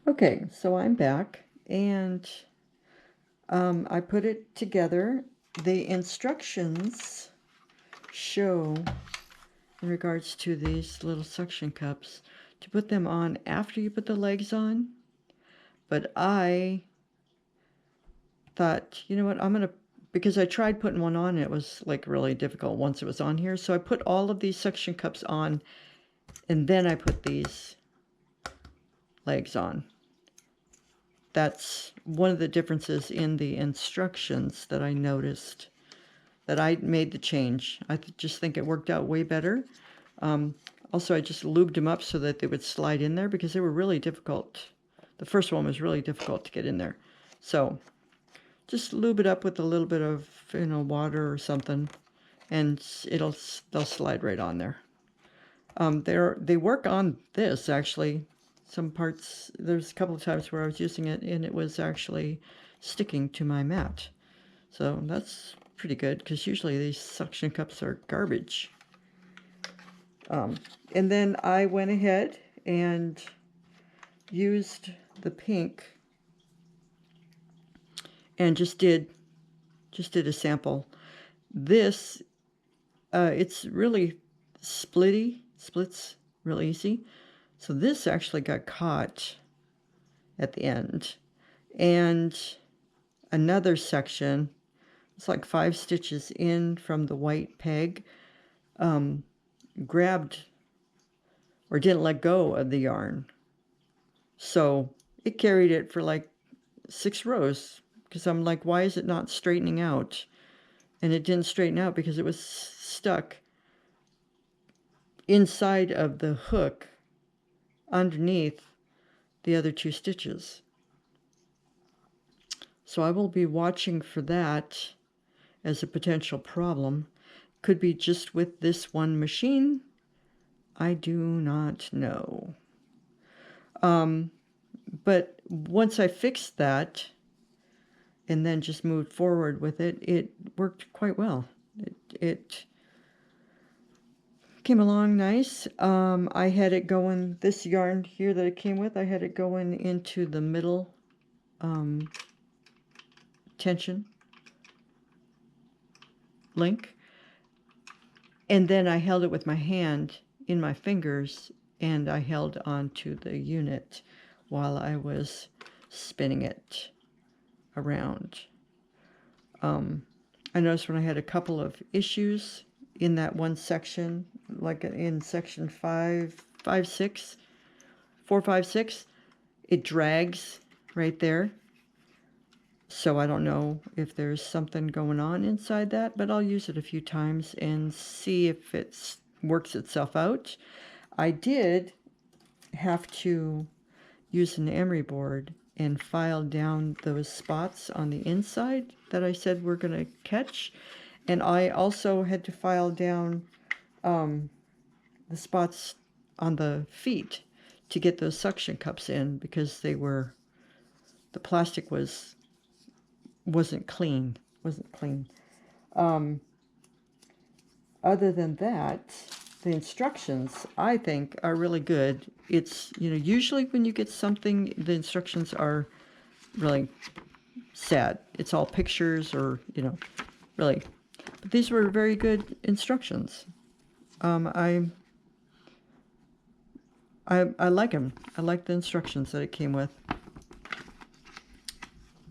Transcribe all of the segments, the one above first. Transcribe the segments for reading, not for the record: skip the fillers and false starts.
Okay, so I'm back, and I put it together. The instructions show, in regards to these little suction cups, to put them on after you put the legs on. But I thought, you know what, because I tried putting one on, and it was like really difficult once it was on here. So I put all of these suction cups on, and then I put these legs on. That's one of the differences in the instructions that I noticed, that I made the change. I just think it worked out way better. Also, I just lubed them up so that they would slide in there, because they were really difficult. The first one was really difficult to get in there. So just lube it up with a little bit of, water or something, and they'll slide right on there. They work on this, actually. Some parts, there's a couple of times where I was using it and it was actually sticking to my mat. So that's pretty good, because usually these suction cups are garbage. And then I went ahead and used the pink and just did a sample. This, it's really splits real easy. So this actually got caught at the end. And another section, it's like 5 stitches in from the white peg, grabbed or didn't let go of the yarn. So it carried it for like 6 rows, because I'm like, why is it not straightening out? And it didn't straighten out because it was stuck inside of the hook underneath the other 2 stitches. So I will be watching for that as a potential problem. Could be just with this one machine. I do not know. But once I fixed that and then just moved forward with it, it worked quite well. It came along nice. I had it going, this yarn here that it came with, I had it going into the middle tension link. And then I held it with my hand in my fingers, and I held onto the unit while I was spinning it around. I noticed when I had a couple of issues in that one section, like in section 4, 5, 6, it drags right there. So I don't know if there's something going on inside that, but I'll use it a few times and see if it works itself out. I did have to use an emery board and file down those spots on the inside that I said we're going to catch. And I also had to file down the spots on the feet to get those suction cups in, because the plastic wasn't clean. Other than that, the instructions, I think, are really good. It's, usually when you get something, the instructions are really sad. It's all pictures or, really. But these were very good instructions. I like them. I like the instructions that it came with.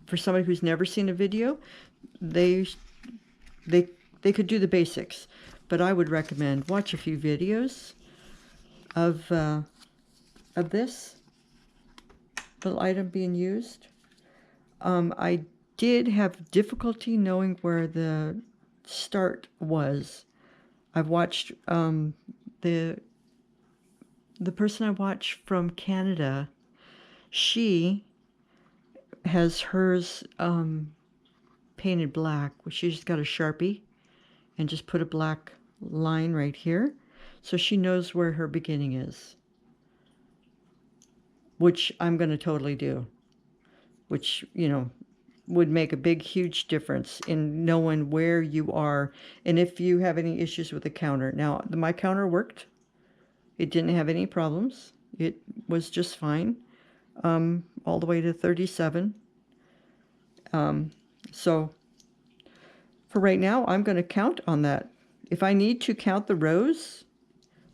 For somebody who's never seen a video, they could do the basics, but I would recommend watch a few videos of this little item being used. I did have difficulty knowing where the start was. I've watched the person I watch from Canada. She has hers painted black. She just got a Sharpie and just put a black line right here, so she knows where her beginning is, which I'm going to totally do, which, would make a big, huge difference in knowing where you are. And if you have any issues with the counter. Now, my counter worked. It didn't have any problems. It was just fine. all the way to 37. So for right now, I'm going to count on that. If I need to count the rows,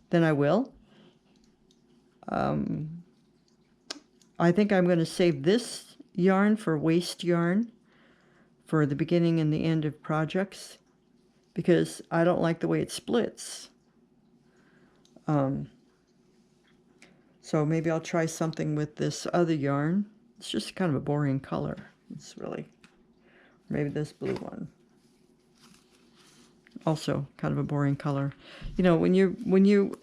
then I will. I think I'm going to save this yarn for waste yarn for the beginning and the end of projects, because I don't like the way it splits. So maybe I'll try something with this other yarn. It's just kind of a boring color. It's really, maybe this blue one. Also kind of a boring color. You know, when you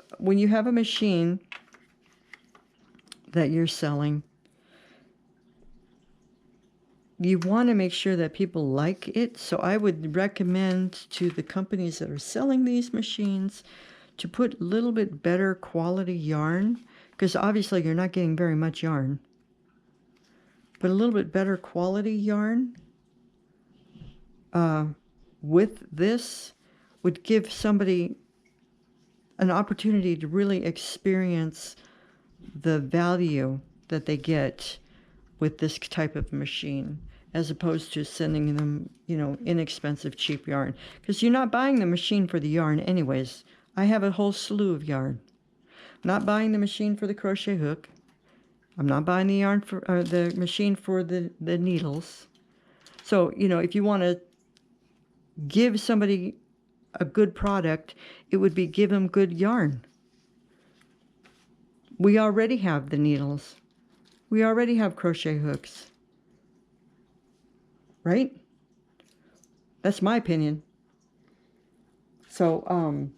have a machine that you're selling, you want to make sure that people like it. So I would recommend to the companies that are selling these machines to put a little bit better quality yarn, because obviously you're not getting very much yarn. But a little bit better quality yarn with this would give somebody an opportunity to really experience the value that they get with this type of machine, as opposed to sending them, you know, inexpensive, cheap yarn. Because you're not buying the machine for the yarn anyways. I have a whole slew of yarn. I'm not buying the machine for the crochet hook. I'm not buying the yarn for the machine for the needles. So, you know, if you want to give somebody a good product, it would be give them good yarn. We already have the needles. We already have crochet hooks. Right? That's my opinion. So,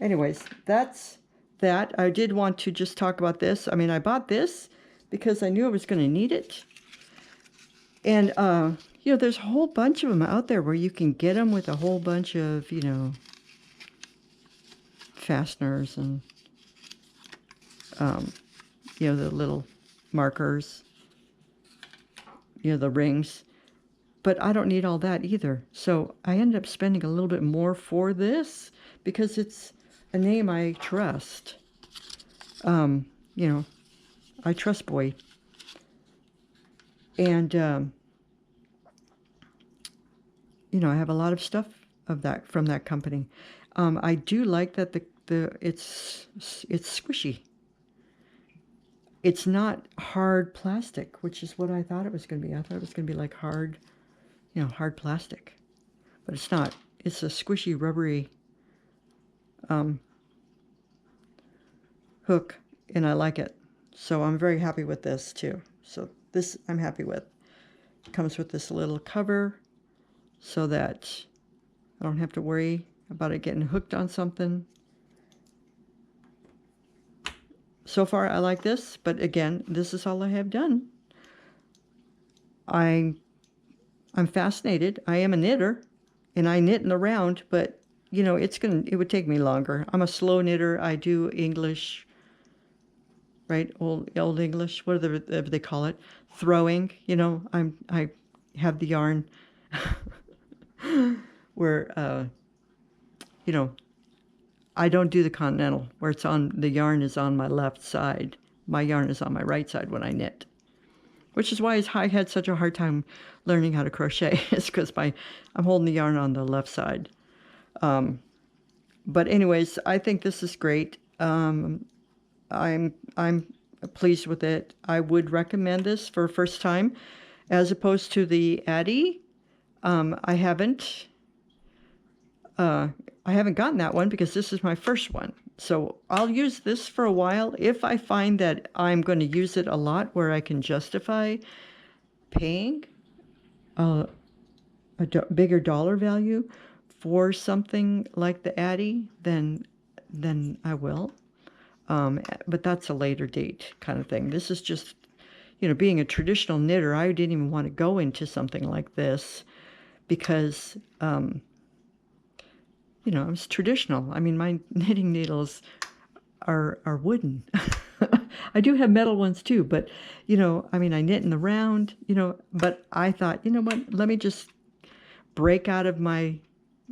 anyways, that's that. I did want to just talk about this. I mean, I bought this because I knew I was going to need it. And, you know, there's a whole bunch of them out there where you can get them with a whole bunch of, you know, fasteners and, you know, the little markers, you know, the rings. But I don't need all that either. So I ended up spending a little bit more for this because it's a name I trust. You know, I trust Boy. And, you know, I have a lot of stuff of that from that company. I do like that it's squishy. It's not hard plastic, which is what I thought it was going to be. I thought it was going to be like hard, you know, hard plastic. But it's not. It's a squishy, rubbery hook, and I like it. So I'm very happy with this too. So this I'm happy with. It comes with this little cover so that I don't have to worry about it getting hooked on something. So far I like this, but again, this is all I have done. I'm fascinated. I am a knitter, and I knit in the round, but you know, it would take me longer. I'm a slow knitter. I do English, right? Old English, whatever they call it, throwing. You know, I have the yarn where you know, I don't do the continental where the yarn is on my left side. My yarn is on my right side when I knit, which is why I had such a hard time learning how to crochet. It's because I'm holding the yarn on the left side. But anyways, I think this is great. I'm pleased with it. I would recommend this for first time, as opposed to the Addy. I haven't gotten that one because this is my first one. So I'll use this for a while. If I find that I'm going to use it a lot where I can justify paying a bigger dollar value for something like the Addy, then I will. But that's a later date kind of thing. This is just, you know, being a traditional knitter, I didn't even want to go into something like this because, you know, it's traditional. I mean, my knitting needles are wooden. I do have metal ones too, but, you know, I mean, I knit in the round, you know, but I thought, you know what, let me just break out of my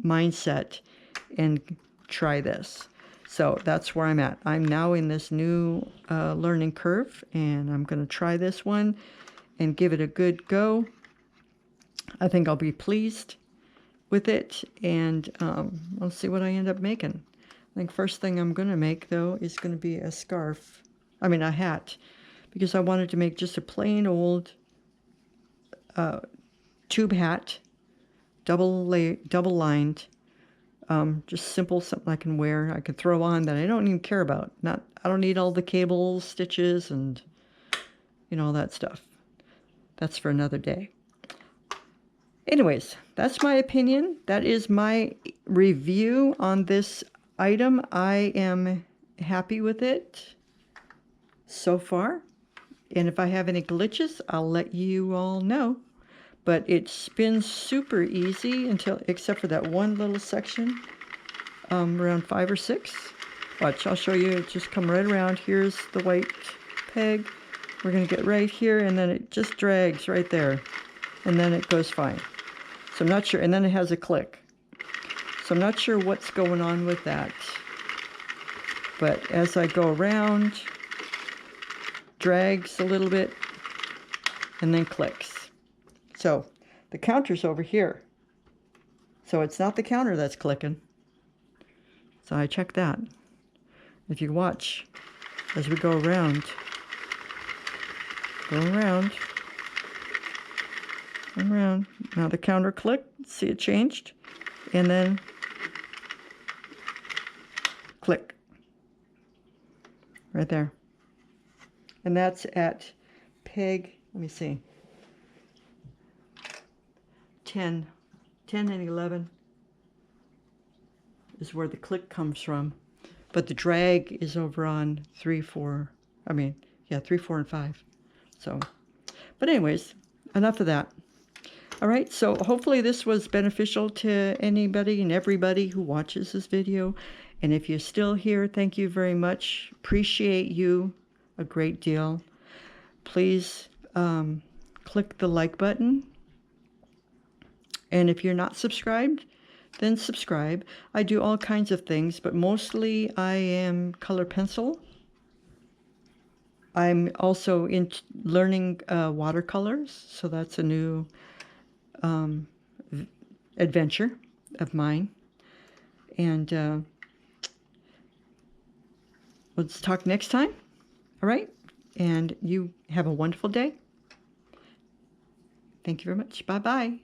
mindset and try this. So that's where I'm at. I'm now in this new learning curve, and I'm going to try this one and give it a good go. I think I'll be pleased with it, and I'll see what I end up making. I think first thing I'm going to make, though, is going to be a scarf. I mean, a hat, because I wanted to make just a plain old tube hat, double lined, just simple, something I can wear, I can throw on that I don't even care about. I don't need all the cables, stitches, and all that stuff. That's for another day. Anyways, that's my opinion. That is my review on this item. I am happy with it so far. And if I have any glitches, I'll let you all know. But it spins super easy except for that one little section, around 5 or 6. Watch, I'll show you. It just come right around. Here's the white peg. We're going to get right here, and then it just drags right there. And then it goes fine. So I'm not sure. And then it has a click. So I'm not sure what's going on with that. But as I go around, drags a little bit, and then clicks. So the counter's over here. So it's not the counter that's clicking. So I check that. If you watch, as we go around, around. Now the counter clicked. See, it changed. And then click. Right there. And that's at peg, let me see, 10 and 11 is where the click comes from. But the drag is over on 3, 4, 3, 4, and 5. So, but anyways, enough of that. All right, so hopefully this was beneficial to anybody and everybody who watches this video. And if you're still here, thank you very much. Appreciate you a great deal. Please click the like button. And if you're not subscribed, then subscribe. I do all kinds of things, but mostly I am color pencil. I'm also in learning watercolors, so that's a new adventure of mine. And let's talk next time. All right? And you have a wonderful day. Thank you very much. Bye-bye.